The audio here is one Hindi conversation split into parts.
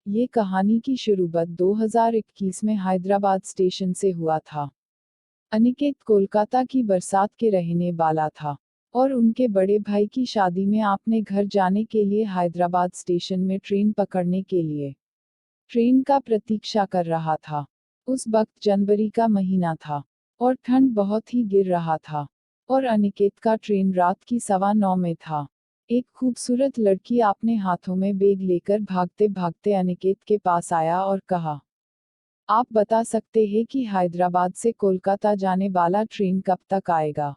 ये कहानी की शुरुआत 2021 में हैदराबाद स्टेशन से हुआ था। अनिकेत कोलकाता की बरसात के रहने वाला था और उनके बड़े भाई की शादी में अपने घर जाने के लिए हैदराबाद स्टेशन में ट्रेन पकड़ने के लिए ट्रेन का प्रतीक्षा कर रहा था। उस वक्त जनवरी का महीना था और ठंड बहुत ही गिर रहा था और अनिकेत का ट्रेन रात की 9:15 में था। एक खूबसूरत लड़की अपने हाथों में बैग लेकर भागते भागते अनिकेत के पास आया और कहा, आप बता सकते हैं कि हैदराबाद से कोलकाता जाने वाला ट्रेन कब तक आएगा?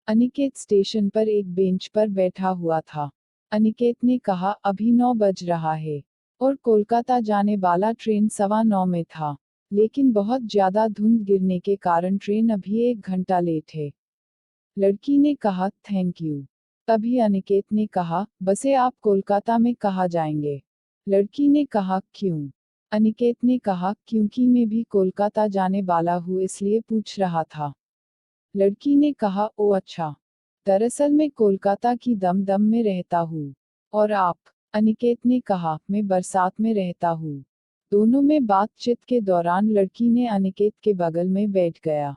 अनिकेत स्टेशन पर एक बेंच पर बैठा हुआ था। अनिकेत ने कहा, अभी 9 बज रहा है और कोलकाता जाने वाला ट्रेन 9:15 में था, लेकिन बहुत ज्यादा धुंध गिरने के कारण ट्रेन अभी 1 घंटा लेट है। लड़की ने कहा, थैंक यू। तभी अनिकेत ने कहा, बसे आप कोलकाता में कहाँ जाएंगे? लड़की ने कहा, क्यों? अनिकेत ने कहा, क्योंकि मैं भी कोलकाता जाने वाला हूँ इसलिए पूछ रहा था। लड़की ने कहा, ओ अच्छा। दरअसल मैं कोलकाता की दमदम में रहता हूँ। और आप? अनिकेत ने कहा, मैं बरसात में रहता हूँ। दोनों में बातचीत के दौरान लड़की ने अनिकेत के बगल में बैठ गया।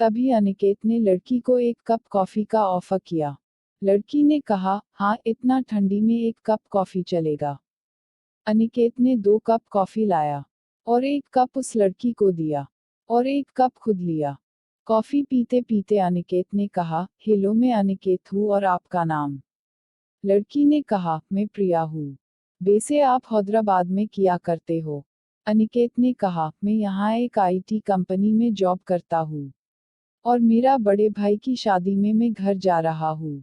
तभी अनिकेत ने लड़की को एक कप कॉफी का ऑफर किया। लड़की ने कहा, हाँ इतना ठंडी में एक कप कॉफी चलेगा। अनिकेत ने 2 कप कॉफी लाया और एक कप उस लड़की को दिया और एक कप खुद लिया। कॉफी पीते पीते अनिकेत ने कहा, हेलो मैं अनिकेत हूँ और आपका नाम? लड़की ने कहा, मैं प्रिया हूँ। वैसे आप हैदराबाद में किया करते हो? अनिकेत ने कहा, मैं यहाँ एक आईटी कंपनी में जॉब करता हूँ और मेरा बड़े भाई की शादी में मैं घर जा रहा हूँ।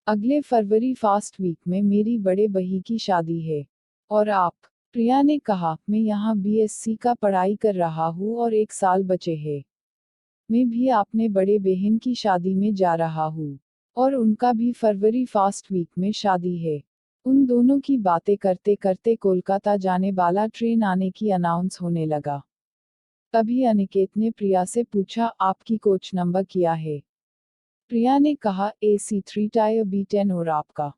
अगले फरवरी फर्स्ट वीक में मेरी बड़े बही की शादी है। और आप? प्रिया ने कहा, मैं यहाँ बीएससी का पढ़ाई कर रहा हूँ और 1 साल बचे हैं। मैं भी अपने बड़े बहन की शादी में जा रहा हूँ और उनका भी फरवरी फर्स्ट वीक में शादी है। उन दोनों की बातें करते करते कोलकाता जाने वाला ट्रेन आने की अनाउंस होने लगा। तभी अनिकेत ने प्रिया से पूछा, आपकी कोच नंबर क्या है? प्रिया ने कहा, AC3 टायर B10 और आपका?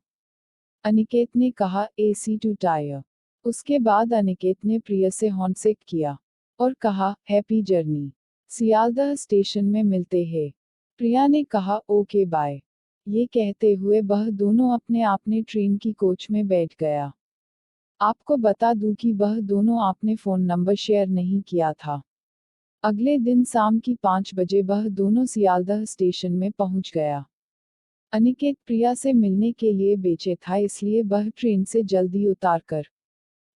अनिकेत ने कहा, AC2 टायर। उसके बाद अनिकेत ने प्रिया से हॉर्न किया और कहा, हैप्पी जर्नी, सियालदह स्टेशन में मिलते हैं। प्रिया ने कहा, ओके बाय। ये कहते हुए वह दोनों अपने अपने ट्रेन की कोच में बैठ गया। आपको बता दूं कि वह दोनों आपने फोन नंबर शेयर नहीं किया था। अगले दिन शाम की 5 बजे वह दोनों सियालदह स्टेशन में पहुंच गया। अनिकेत प्रिया से मिलने के लिए बेचे था इसलिए वह ट्रेन से जल्दी उतारकर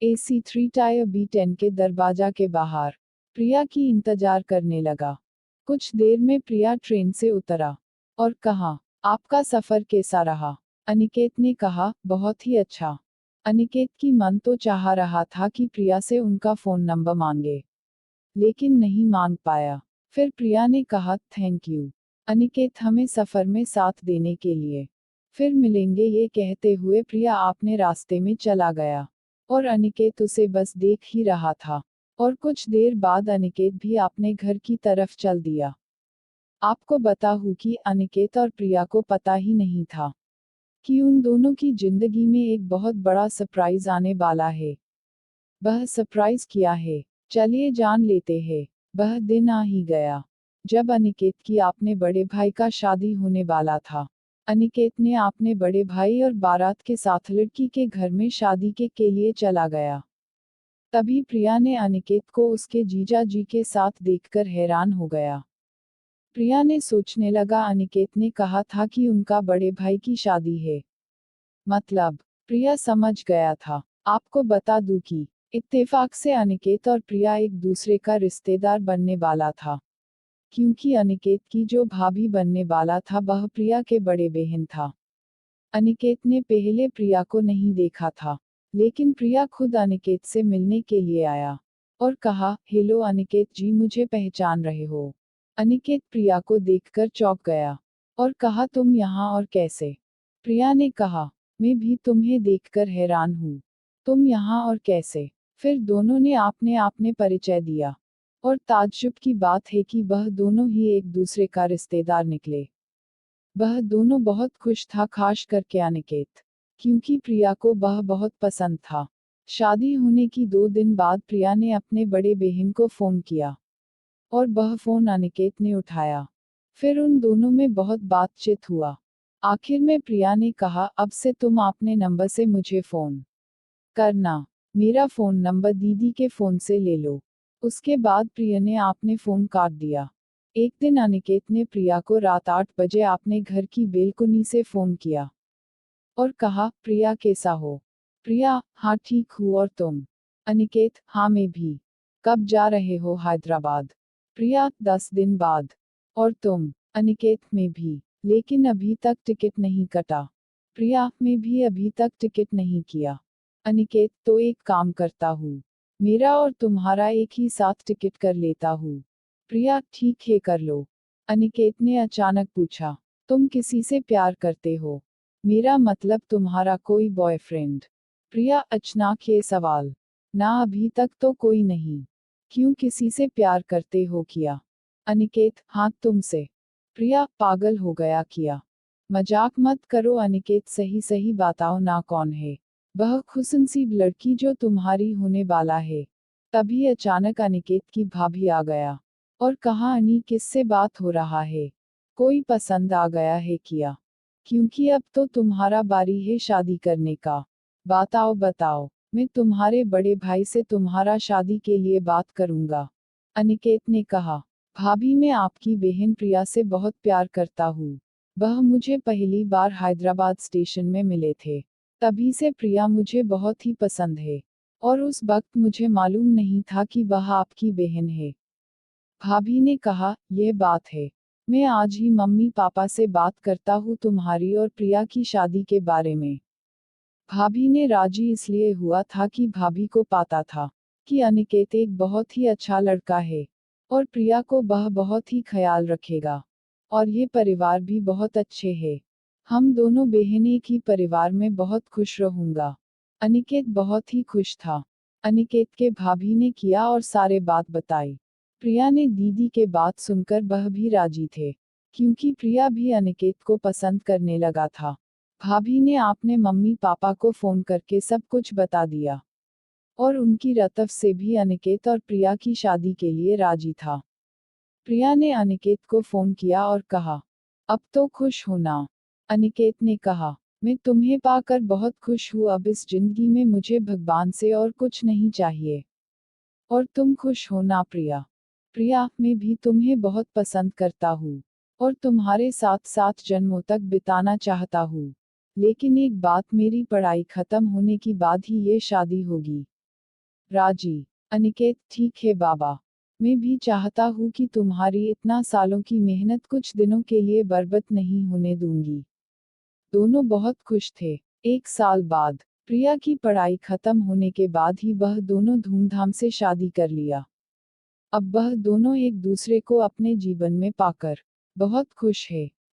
AC3 टायर B10 के दरवाजा के बाहर प्रिया की इंतजार करने लगा। कुछ देर में प्रिया ट्रेन से उतरा और कहा, आपका सफर कैसा रहा? अनिकेत ने कहा, बहुत ही अच्छा। अनिकेत की मन तो चाह रहा था कि प्रिया से उनका फोन नंबर मांगे, लेकिन नहीं मांग पाया। फिर प्रिया ने कहा, थैंक यू अनिकेत हमें सफर में साथ देने के लिए। फिर मिलेंगे ये कहते हुए प्रिया अपने रास्ते में चला गया और अनिकेत उसे बस देख ही रहा था। और कुछ देर बाद अनिकेत भी अपने घर की तरफ चल दिया। आपको बता हूं कि अनिकेत और प्रिया को पता ही नहीं था कि उन दोनों की जिंदगी में एक बहुत बड़ा सरप्राइज आने वाला है। वह सरप्राइज क्या है? चलिए जान लेते हैं। वह दिन आ ही गया जब अनिकेत की अपने बड़े भाई का शादी होने वाला था। अनिकेत ने अपने बड़े भाई और बारात के साथ लड़की के घर में शादी के लिए चला गया। तभी प्रिया ने अनिकेत को उसके जीजा जी के साथ देखकर हैरान हो गया। प्रिया ने सोचने लगा, अनिकेत ने कहा था कि उनका बड़े भाई की शादी है। मतलब? प्रिया समझ गया था। आपको बता दूं कि इत्तेफाक से अनिकेत और प्रिया एक दूसरे का रिश्तेदार बनने वाला था, क्योंकि अनिकेत की जो भाभी बनने वाला था वह प्रिया के बड़े बहन था। अनिकेत ने पहले प्रिया को नहीं देखा था, लेकिन प्रिया खुद अनिकेत से मिलने के लिए आया और कहा, हेलो अनिकेत जी, मुझे पहचान रहे हो? अनिकेत प्रिया को देखकर चौंक गया और कहा, तुम यहाँ और कैसे? प्रिया ने कहा, मैं भी तुम्हें देखकर हैरान हूँ। तुम यहाँ और कैसे? फिर दोनों ने आपने आपने परिचय दिया और ताज्जुब की बात है कि वह दोनों ही एक दूसरे का रिश्तेदार निकले। वह दोनों बहुत खुश था, खास करके अनिकेत, क्योंकि प्रिया को वह बहुत पसंद था। शादी होने की 2 दिन बाद प्रिया ने अपने बड़े बहन को फोन किया और वह फोन अनिकेत ने उठाया। फिर उन दोनों में बहुत बातचीत हुआ। आखिर में प्रिया ने कहा, अब से तुम अपने नंबर से मुझे फोन करना, मेरा फोन नंबर दीदी के फोन से ले लो। उसके बाद प्रिया ने आपने फोन काट दिया। एक दिन अनिकेत ने प्रिया को रात 8 बजे अपने घर की बेलकुनी से फोन किया और कहा, प्रिया कैसा हो? प्रिया, हाँ ठीक हूँ, और तुम? अनिकेत, हाँ मैं भी। कब जा रहे हो हैदराबाद? प्रिया, 10 दिन बाद। और तुम? अनिकेत, मैं भी, लेकिन अभी तक टिकट नहीं कटा। प्रिया, मैं भी अभी तक टिकट नहीं किया। अनिकेत, तो एक काम करता हूँ, मेरा और तुम्हारा एक ही साथ टिकट कर लेता हूँ। प्रिया, ठीक है कर लो। अनिकेत ने अचानक पूछा, तुम किसी से प्यार करते हो? मेरा मतलब तुम्हारा कोई बॉयफ्रेंड? प्रिया, अचानक ये सवाल। ना अभी तक तो कोई नहीं। क्यों, किसी से प्यार करते हो क्या? अनिकेत, हाँ तुमसे। प्रिया, पागल हो गया क्या? मजाक मत करो अनिकेत, सही सही बताओ ना, कौन है वह खुशनसीब लड़की जो तुम्हारी होने वाला है? तभी अचानक अनिकेत की भाभी आ गया और कहा, अनी किससे बात हो रहा है? कोई पसंद आ गया है क्या? क्योंकि अब तो तुम्हारा बारी है शादी करने का। बताओ बताओ, मैं तुम्हारे बड़े भाई से तुम्हारा शादी के लिए बात करूंगा। अनिकेत ने कहा, भाभी मैं आपकी बहन प्रिया से बहुत प्यार करता हूँ। वह मुझे पहली बार हैदराबाद स्टेशन में मिले थे, तभी से प्रिया मुझे बहुत ही पसंद है। और उस वक्त मुझे मालूम नहीं था कि वह आपकी बहन है। भाभी ने कहा, यह बात है, मैं आज ही मम्मी पापा से बात करता हूँ तुम्हारी और प्रिया की शादी के बारे में। भाभी ने राजी इसलिए हुआ था कि भाभी को पता था कि अनिकेत एक बहुत ही अच्छा लड़का है और प्रिया को वह बहुत ही ख्याल रखेगा। और ये परिवार भी बहुत अच्छे है। हम दोनों बहन एक ही परिवार में बहुत खुश रहूंगा। अनिकेत बहुत ही खुश था। अनिकेत के भाभी ने किया और सारे बात बताई। प्रिया ने दीदी के बात सुनकर वह भी राजी थे, क्योंकि प्रिया भी अनिकेत को पसंद करने लगा था। भाभी ने आपने मम्मी पापा को फोन करके सब कुछ बता दिया और उनकी तरफ से भी अनिकेत और प्रिया की शादी के लिए राजी था। प्रिया ने अनिकेत को फोन किया और कहा, अब तो खुश हो ना? अनिकेत ने कहा, मैं तुम्हें पाकर बहुत खुश हूँ, अब इस जिंदगी में मुझे भगवान से और कुछ नहीं चाहिए। और तुम खुश हो ना प्रिया? प्रिया, मैं भी तुम्हें बहुत पसंद करता हूँ और तुम्हारे साथ 7 जन्मों तक बिताना चाहता हूँ। लेकिन एक बात, मेरी पढ़ाई खत्म होने की बाद ही ये शादी होगी। राजी? अनिकेत, ठीक है बाबा, मैं भी चाहता हूँ कि तुम्हारी इतना सालों की मेहनत कुछ दिनों के लिए बर्बाद नहीं होने दूंगी। दोनों बहुत खुश थे। 1 साल बाद प्रिया की पढ़ाई खत्म होने के बाद ही वह दोनों धूमधाम से शादी कर लिया। अब वह दोनों एक दूसरे को अपने जीवन में पाकर बहुत खुश है।